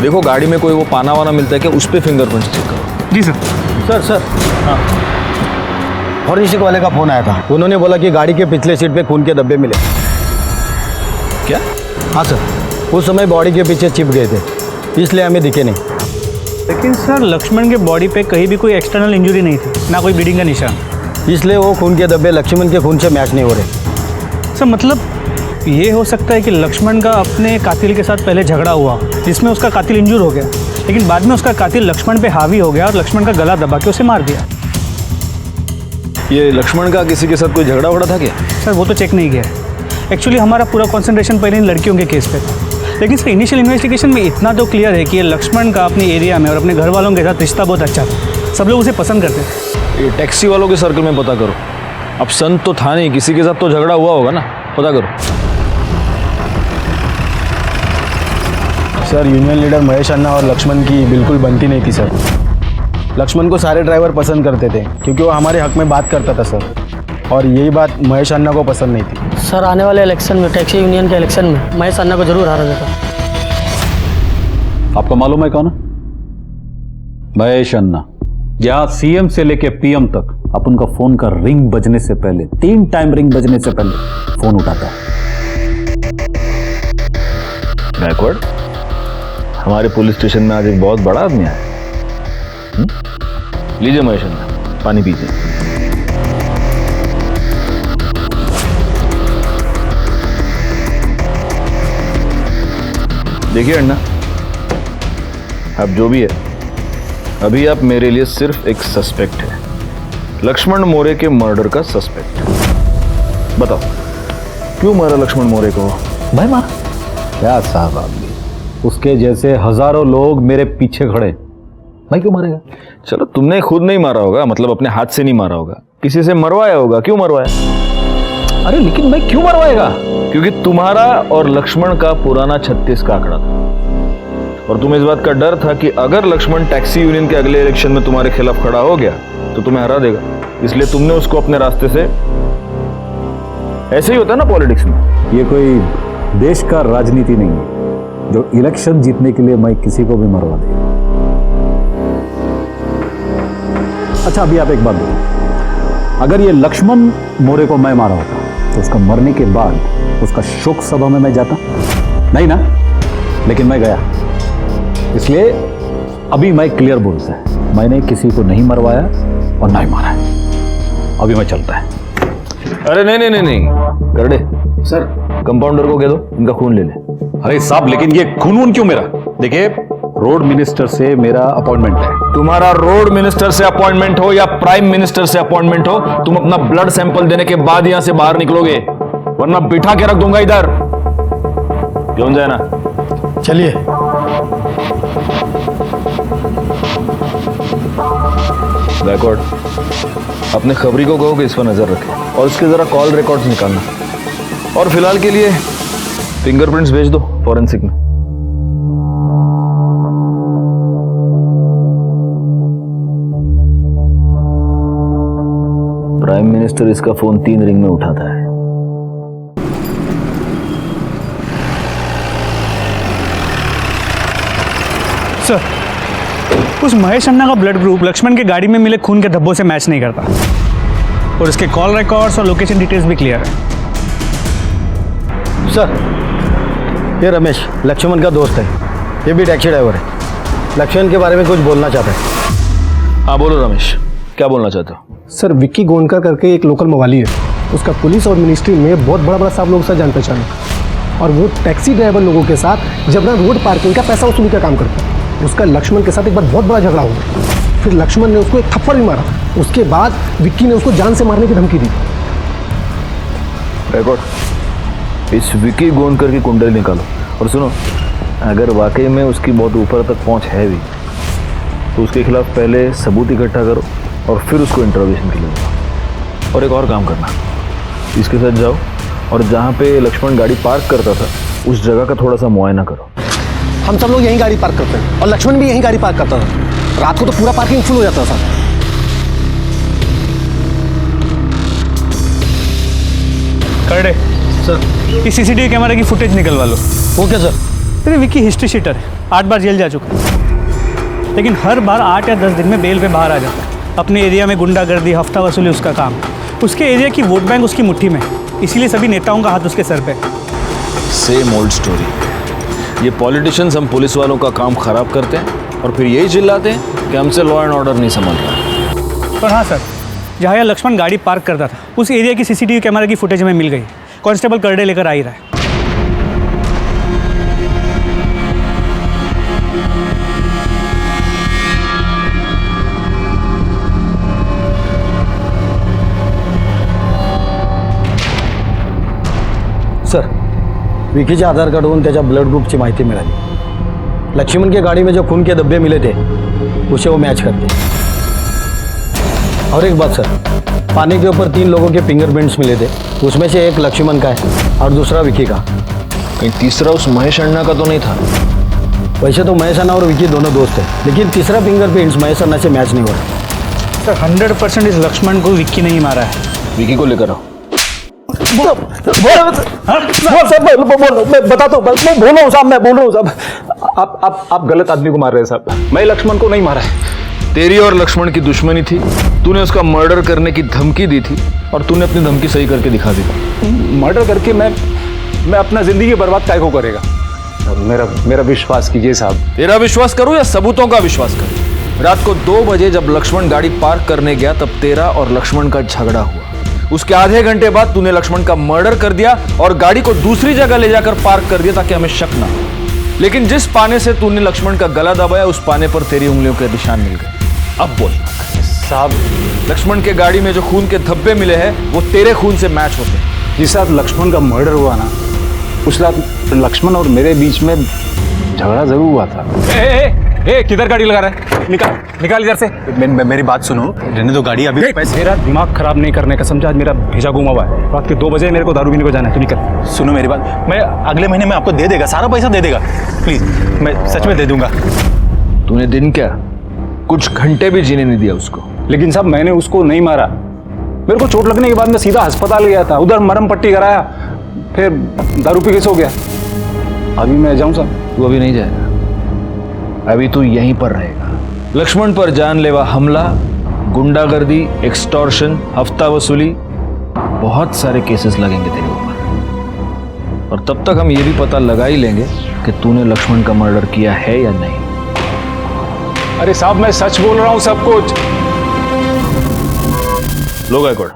देखो गाड़ी में कोई वो पाना वाना मिलता है क्या, उस पर फिंगरप्रिंट्स चेक करो। जी सर। सर हाँ, फॉरेंसिक वाले का फोन आया था। उन्होंने बोला कि गाड़ी के पिछले सीट पे खून के धब्बे मिले। क्या? हाँ सर, उस समय बॉडी के पीछे चिप गए थे, इसलिए हमें दिखे नहीं। लेकिन सर लक्ष्मण के बॉडी पे कहीं भी कोई एक्सटर्नल इंजरी नहीं थी, ना कोई ब्लीडिंग का निशान, इसलिए वो खून के धब्बे लक्ष्मण के खून से मैच नहीं हो रहे। सर मतलब ये हो सकता है कि लक्ष्मण का अपने कातिल के साथ पहले झगड़ा हुआ जिसमें उसका कातिल इंजूर हो गया, लेकिन बाद में उसका कातिल लक्ष्मण पे हावी हो गया और लक्ष्मण का गला दबा के उसे मार दिया। ये लक्ष्मण का किसी के साथ कोई झगड़ा वगड़ा था क्या? सर वो तो चेक नहीं किया है। एक्चुअली हमारा पूरा कंसंट्रेशन पहले इन लड़कियों के केस पे था, लेकिन सर इनिशियल इन्वेस्टिगेशन में इतना तो क्लियर है कि ये लक्ष्मण का अपने एरिया में और अपने घर वालों के साथ रिश्ता बहुत अच्छा था। सब लोग उसे पसंद करते थे। ये टैक्सी वालों के सर्कल में पता करो। अब संत तो था नहीं, किसी के साथ तो झगड़ा हुआ होगा ना, पता करो। सर यूनियन लीडर महेश अन्ना और लक्ष्मण की बिल्कुल बनती नहीं थी सर। लक्ष्मण को सारे ड्राइवर पसंद करते थे क्योंकि वो हमारे हक में बात करता था सर, और यही बात महेश अन्ना को पसंद नहीं थी। सर आने वाले इलेक्शन में, टैक्सी यूनियन के इलेक्शन में महेश अन्ना को जरूर हारा जाता। आपको मालूम है कौन है? महेश अन्ना, जहां सीएम से लेके पीएम तक अपन का फोन का रिंग बजने से पहले 3 टाइम रिंग बजने से पहले फोन उठाता है। बैकवर्ड, हमारे पुलिस स्टेशन में आज एक बहुत बड़ा आदमी आया। लीजिए महेश अन्ना, पानी पीजिए। देखिए अन्ना, अब जो भी है, अभी आप मेरे लिए सिर्फ एक सस्पेक्ट है, लक्ष्मण मोरे के मर्डर का सस्पेक्ट। बताओ क्यों मारा लक्ष्मण मोरे को? भाई मारा क्या साहब आदमी, उसके जैसे हजारों लोग मेरे पीछे खड़े, भाई क्यों मारेगा? चलो तुमने खुद नहीं मारा होगा, मतलब अपने हाथ से नहीं मारा होगा, किसी से मरवाया होगा। क्यों मरवाया? अरे लेकिन भाई क्यों मरवाएगा? क्योंकि तुम्हारा और लक्ष्मण का पुराना 36 का आंकड़ा था और तुम्हें इस बात का डर था कि अगर लक्ष्मण टैक्सी यूनियन के अगले इलेक्शन में तुम्हारे खिलाफ खड़ा हो गया तो तुम्हें हरा देगा, इसलिए तुमने उसको अपने रास्ते से। ऐसे ही होता है ना पॉलिटिक्स में। ये कोई देश का राजनीति नहीं है जो इलेक्शन जीतने के लिए मैं किसी को भी मरवा दे। अच्छा अभी आप एक बात बताओ, अगर ये लक्ष्मण मोरे को मैं मारा होता तो उसका मरने के बाद उसका शोक सभा में मैं जाता? नहीं ना, लेकिन मैं गया। इसलिए अभी मैं क्लियर बोलता है, मैंने किसी को नहीं मरवाया और ना ही मारा है। अभी मैं चलता है। अरे नहीं करडे सर, कंपाउंडर को कह दो इनका खून ले ले। अरे साहब लेकिन ये खून क्यों मेरा? देखिए रोड मिनिस्टर से मेरा अपॉइंटमेंट है। तुम्हारा रोड मिनिस्टर से अपॉइंटमेंट हो या प्राइम मिनिस्टर से अपॉइंटमेंट हो, तुम अपना ब्लड सैंपल देने के बाद यहां से बाहर निकलोगे, वरना बिठा के रख दूंगा इधर। क्यों जाए ना? चलिए। बैकवर्ड, अपने खबरी को कहो कि इस पर नजर रखे और उसके जरा कॉल रिकॉर्ड्स निकालना, और फिलहाल के लिए फिंगरप्रिंट्स भेज दो फॉरेंसिक में। प्राइम मिनिस्टर इसका फोन 3 रिंग में उठाता है। सर, उस महेश अन्ना का ब्लड ग्रुप लक्ष्मण के गाड़ी में मिले खून के धब्बों से मैच नहीं करता और इसके कॉल रिकॉर्ड्स और लोकेशन डिटेल्स भी क्लियर है। सर, ये रमेश लक्ष्मण का दोस्त है, ये भी टैक्सी ड्राइवर है। लक्ष्मण के बारे में कुछ बोलना चाहता है। हाँ बोलो रमेश, क्या बोलना चाहते हो? सर, विक्की गोंडकर करके एक लोकल मवाली है, उसका पुलिस और मिनिस्ट्री में बहुत बड़ा साहब लोगों से जान पहचान है और वो टैक्सी ड्राइवर लोगों के साथ जबना रोड पार्किंग का पैसा वसूली का काम करता है। उसका लक्ष्मण के साथ एक बार बहुत बड़ा झगड़ा हो गया, फिर लक्ष्मण ने उसको एक थप्पड़ भी मारा, उसके बाद विक्की ने उसको जान से मारने की धमकी दी। इस विक्की गोंडकर की कुंडली निकालो और सुनो, अगर वाकई में उसकी बहुत ऊपर तक पहुंच है भी तो उसके खिलाफ पहले सबूत इकट्ठा करो और फिर उसको इंटरोगेशन के लिए दो। और एक और काम करना, इसके साथ जाओ और जहाँ पे लक्ष्मण गाड़ी पार्क करता था उस जगह का थोड़ा सा मुआयना करो। हम सब लोग यहीं गाड़ी पार्क करते हैं और लक्ष्मण भी यहीं गाड़ी पार्क करता था। रात को तो पूरा पार्किंग फुल हो जाता था। करडे सर, ये सीसीटीवी कैमरे की फुटेज निकलवा लो। Okay sir. अरे विक्की हिस्ट्री शीटर है, 8 बार जेल जा चुका है, लेकिन हर बार 8 या 10 दिन में बेल पे बाहर आ जाता है। अपने एरिया में गुंडागर्दी, हफ्ता वसूली उसका काम। उसके एरिया की वोट बैंक उसकी मुट्ठी में, इसीलिए सभी नेताओं का हाथ उसके सर पे। Same old story. ये पॉलिटिशियंस हम पुलिस वालों का काम खराब करते हैं और फिर यही चिल्लाते हैं कि हमसे लॉ एंड ऑर्डर नहीं संभल रहा। पर हाँ सर, जहाँ लक्ष्मण गाड़ी पार्क करता था उस एरिया की सीसीटीवी कैमरे की फुटेज हमें मिल गई। कांस्टेबल करडे लेकर आ ही रहा है। सर, विकीच्या आधार कार्डवरून त्याच्या ब्लड ग्रुपची माहिती मिळाली। लक्ष्मण के गाड़ी में जो खून के धब्बे मिले थे उसे वो मैच करते। और एक बात सर, पानी के ऊपर 3 लोगों के फिंगरप्रिंट्स मिले थे, उसमें से एक लक्ष्मण का है और दूसरा विकी का। कहीं तीसरा उस महेश अन्ना का तो नहीं था? वैसे तो महेश अन्ना और विकी दोनों दोस्त हैं, लेकिन तीसरा फिंगरप्रिंट्स महेश अन्ना से मैच नहीं हो रहा। सर 100% इस लक्ष्मण को विक्की नहीं मारा है। विकी को लेकर आओ। मैं बताता हूँ, मैं बोल रहा हूँ साहब, मैं बोल रहा हूँ साहब। आप गलत आदमी को मार रहे हैं साहब। मैं लक्ष्मण को नहीं मारा है। तेरी और लक्ष्मण की दुश्मनी थी, तूने उसका मर्डर करने की धमकी दी थी और तूने अपनी धमकी सही करके दिखा दी। मर्डर करके मैं अपना जिंदगी बर्बाद काय को करेगा? मेरा विश्वास कीजिए साहब। तेरा विश्वास करूं या सबूतों का विश्वास करूं? रात को 2 बजे जब लक्ष्मण गाड़ी पार्क करने गया तब तेरा और लक्ष्मण का झगड़ा हुआ। उसके आधे घंटे बाद तूने लक्ष्मण का मर्डर कर दिया और गाड़ी को दूसरी जगह ले जाकर पार्क कर दिया ताकि हमें शक ना हो। लेकिन जिस पाने से तूने लक्ष्मण का गला दबाया उस पाने पर तेरी उंगलियों के निशान मिल गए। अब बोल साहब, लक्ष्मण के गाड़ी में जो खून के धब्बे मिले हैं वो तेरे खून से मैच होते हैं। जिस रात लक्ष्मण का मर्डर हुआ ना, उस रात लक्ष्मण और मेरे बीच में झगड़ा जरूर हुआ था। ए, किधर गाड़ी लगा रहा है? निकाल इधर से। मेरी बात सुनो, रहने दो गाड़ी अभी। मेरा दिमाग खराब नहीं करने का, समझा? आज मेरा भेजा घुमा हुआ है। रात के 2 बजे मेरे को दारू पीने को जाना है, तो निकल। सुनो मेरी बात, मैं अगले महीने में आपको दे देगा, सारा पैसा दे देगा। प्लीज, मैं सच में दे दूंगा। तूने दिन क्या कुछ घंटे भी जीने नहीं दिया उसको। लेकिन साहब, मैंने उसको नहीं मारा। मेरे को चोट लगने के बाद मैं सीधा अस्पताल गया था, उधर मरहम पट्टी कराया, फिर दारू पी के सो गया। अभी मैं जाऊं साहब? तू अभी नहीं जाएगा, अभी तू यहीं पर रहेगा। लक्ष्मण पर जानलेवा हमला, गुंडागर्दी, एक्सटॉर्शन, हफ्ता वसूली, बहुत सारे केसेस लगेंगे तेरे ऊपर। और तब तक हम ये भी पता लगा ही लेंगे कि तूने लक्ष्मण का मर्डर किया है या नहीं। अरे साहब, मैं सच बोल रहा हूं सब कुछ। लो गायकवाड़,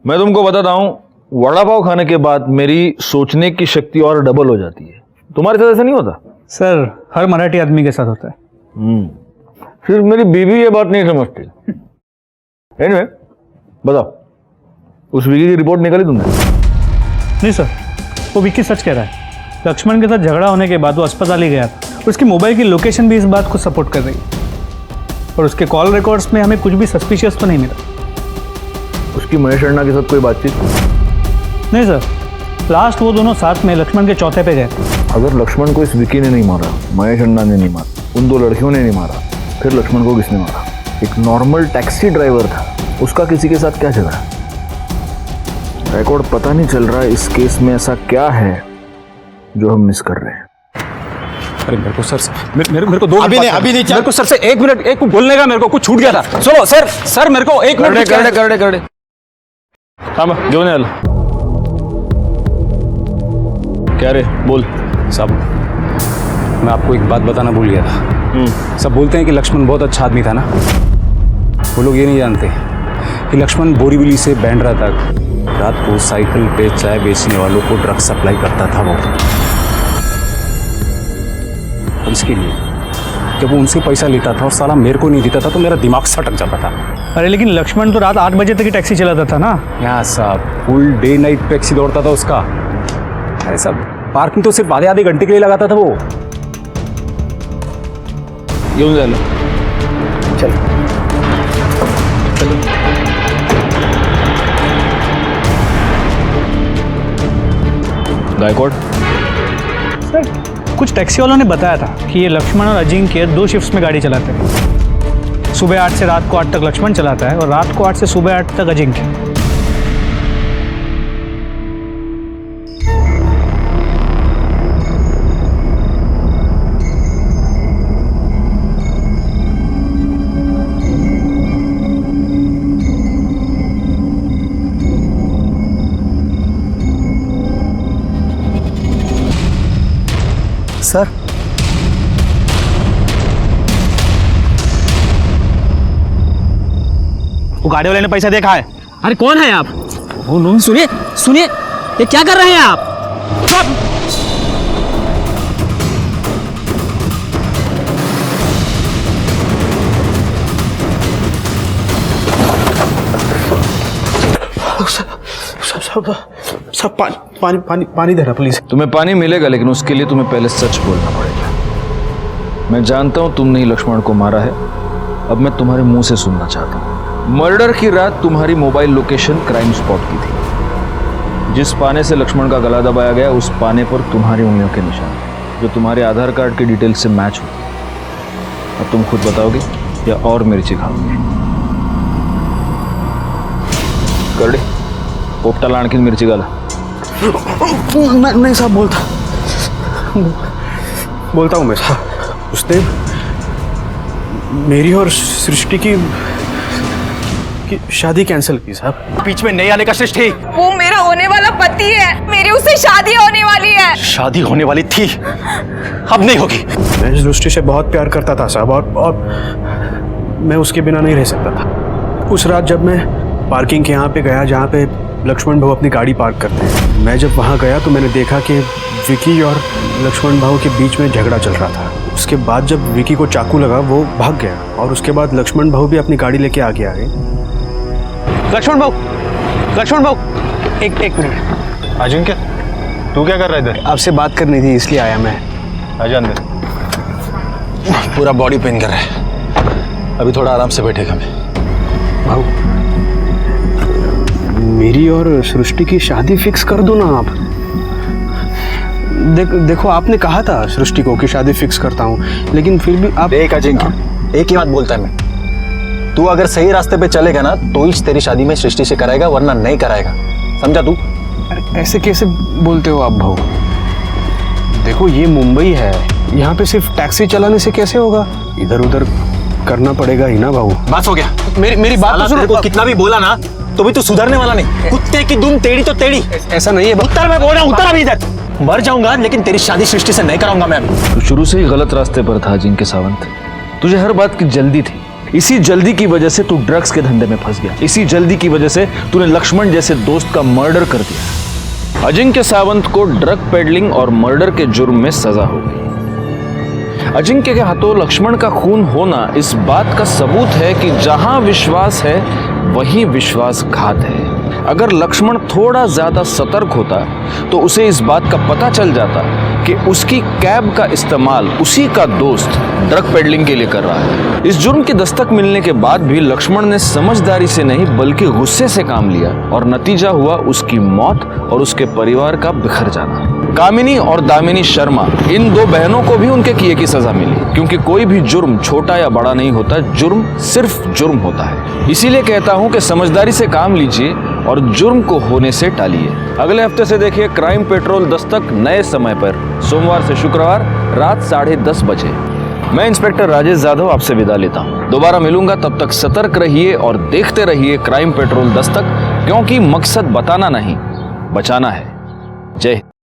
मैं तुमको बताता हूं, वड़ा पाव खाने के बाद मेरी सोचने की शक्ति और डबल हो जाती है। तुम्हारे साथ ऐसा नहीं होता? सर, हर मराठी आदमी के साथ होता है। सिर्फ मेरी बीवी ये बात नहीं समझती। एनीवे, बताओ, उस विकी की रिपोर्ट निकाली तुमने? नहीं सर, वो विकी सच कह रहा है। लक्ष्मण के साथ झगड़ा होने के बाद वो अस्पताल ही गया था। उसकी मोबाइल की लोकेशन भी इस बात को सपोर्ट कर रही है। और उसके कॉल रिकॉर्ड्स में हमें कुछ भी सस्पिशियस तो नहीं मिला। उसकी महेश अन्ना के साथ कोई बातचीत? नहीं सर, लास्ट वो दोनों साथ में लक्ष्मण के चौथे पे गए। अगर लक्ष्मण को इस विकी ने नहीं मारा, महेश अन्ना ने नहीं मारा, उन 2 लड़कियों ने नहीं मारा, फिर लक्ष्मण को किसने मारा? एक नॉर्मल टैक्सी ड्राइवर था, उसका किसी के साथ क्या झगड़ा? रिकॉर्ड पता नहीं चल रहा है इस केस में ऐसा क्या है जो हम मिस कर रहे हैं। अरे मेरे को सर, मेरे को 2 अभी नहीं मेरे को सर से 1 मिनट, एक बोलने का मेरे को कुछ छूट गया था। सुनो सर मेरे को 1 मिनट। करडे हाँ, घेऊन याल। क्या रे, बोल। साहब, मैं आपको एक बात बताना भूल गया था। सब बोलते हैं कि लक्ष्मण बहुत अच्छा आदमी था ना। वो लोग ये नहीं जानते कि लक्ष्मण बोरीवली से बैंड्रा तक रात को साइकिल पे चाय बेचने वालों को ड्रग सप्लाई करता था वो। और इसके लिए जब वो उनसे पैसा लेता था और साला मेरे को नहीं देता था तो मेरा दिमाग सटक जाता था। अरे लेकिन लक्ष्मण तो रात 8 बजे तक ही टैक्सी चलाता था ना। यहाँ साहब, फुल डे नाइट टैक्सी दौड़ता था उसका। ऐसा पार्किंग तो सिर्फ आधे घंटे के लिए लगाता था वो। घेऊन जायला चल। गायकवाड़ सर, कुछ टैक्सी वालों ने बताया था कि ये लक्ष्मण और अजिंक्य 2 शिफ्ट्स में गाड़ी चलाते हैं। सुबह 8 से रात को 8 तक लक्ष्मण चलाता है और रात को 8 से सुबह 8 तक अजिंक्य। सर, वो गाड़ी वाले ने पैसा देखा है। अरे कौन है आप? वो सुनिए सुनिए, ये क्या कर रहे हैं आप? सब पानी दे रहा प्लीज। तुम्हें पानी मिलेगा, लेकिन उसके लिए तुम्हें पहले सच बोलना पड़ेगा। मैं जानता हूं तुमने ही लक्ष्मण को मारा है। अब मैं तुम्हारे मुंह से सुनना चाहता हूं। मर्डर की रात तुम्हारी मोबाइल लोकेशन क्राइम स्पॉट की थी। जिस पाने से लक्ष्मण का गला दबाया गया उस पाने पर तुम्हारी उंगलियों के निशान जो तुम्हारे आधार कार्ड के डिटेल से मैच हुए। अब तुम खुद बताओगे या और मिर्ची खाओगे? करडे पोपटाला आणखीन मिरची घाला। नहीं साहब, बोलता हूँ मैं। उसने मेरी और सृष्टि की शादी कैंसिल की साहब। बीच में नहीं आने का सृष्टि। वो मेरा होने वाला पति है, मेरी उससे शादी होने वाली है। शादी होने वाली थी, अब नहीं होगी। मैं सृष्टि से बहुत प्यार करता था साहब, और मैं उसके बिना नहीं रह सकता था। उस रात जब मैं पार्किंग के यहाँ पे गया जहाँ पे लक्ष्मण भाऊ अपनी गाड़ी पार्क करते हैं, मैं जब वहाँ गया तो मैंने देखा कि विकी और लक्ष्मण भाऊ के बीच में झगड़ा चल रहा था। उसके बाद जब विकी को चाकू लगा वो भाग गया, और उसके बाद लक्ष्मण भाऊ भी अपनी गाड़ी लेके आगे आ गए। लक्ष्मण भाऊ, एक मिनट। अजिंक्य, तू क्या कर रहा है इधर? आपसे बात करनी थी इसलिए आया मैं। आजा अंदर। पूरा बॉडी पेन कर रहा है, अभी थोड़ा आराम से बैठेगा। मैं भाऊ, मेरी और सृष्टि की शादी फिक्स कर दो ना आप। देखो आपने कहा था सृष्टि को कि शादी फिक्स करता हूँ, लेकिन फिर भी आप। एक अजिंक्य, एक ही बात बोलता है मैं, तू अगर सही रास्ते पे चलेगा ना तो ही तेरी शादी में सृष्टि से कराएगा, वरना नहीं कराएगा, समझा तू? अरे ऐसे कैसे बोलते हो आप भाऊ? देखो ये मुंबई है, यहाँ पे सिर्फ टैक्सी चलाने से कैसे होगा, इधर उधर करना पड़ेगा ही ना भाऊ। बस हो गया। मेरी बात तो सुनो। कितना भी बोला ना तो भी तू सुधरने वाला नहीं। कुत्ते की दुम टेढ़ी तो टेढ़ी। ऐसा नहीं है। उत्तर में बोल रहा हूँ, उत्तर अभी इधर। मर जाऊंगा लेकिन तेरी शादी सृष्टि से नहीं कराऊंगा मैं। तू शुरू से ही गलत रास्ते पर था अजिंक्य सावंत। तुझे हर बात की जल्दी थी, इसी जल्दी की वजह से तू ड्रग्स के धंधे में फंस गया। इसी जल्दी की वजह से तूने लक्ष्मण जैसे दोस्त का मर्डर कर दिया। अजिंक्य सावंत को ड्रग पेडलिंग और मर्डर के जुर्म में सजा हो गई। अजिंक्य के हाथों लक्ष्मण का खून होना इस बात का सबूत है कि जहां विश्वास है वहीं विश्वासघात है। अगर लक्ष्मण थोड़ा ज्यादा सतर्क होता तो उसे इस बात का पता चल जाता कि उसकी कैब का इस्तेमाल उसी का दोस्त ड्रग पेडलिंग के लिए कर रहा है। इस जुर्म की दस्तक मिलने के बाद भी लक्ष्मण ने समझदारी से नहीं बल्कि गुस्से से काम लिया, और नतीजा हुआ उसकी मौत और उसके परिवार का बिखर जाना। कामिनी और दामिनी शर्मा, इन दो बहनों को भी उनके किए की सजा मिली, क्योंकि कोई भी जुर्म छोटा या बड़ा नहीं होता, जुर्म सिर्फ जुर्म होता है। इसीलिए कहता हूं कि समझदारी से काम लीजिए और जुर्म को होने से टालिए। अगले हफ्ते से देखिए क्राइम पेट्रोल दस्तक नए समय पर, सोमवार से शुक्रवार रात 10:30 बजे। मैं इंस्पेक्टर राजेश जाधव आपसे विदा लेता हूं। दोबारा मिलूंगा, तब तक सतर्क रहिए और देखते रहिए क्राइम पेट्रोल दस्तक, क्योंकि मकसद बताना नहीं बचाना है। जय हिंद।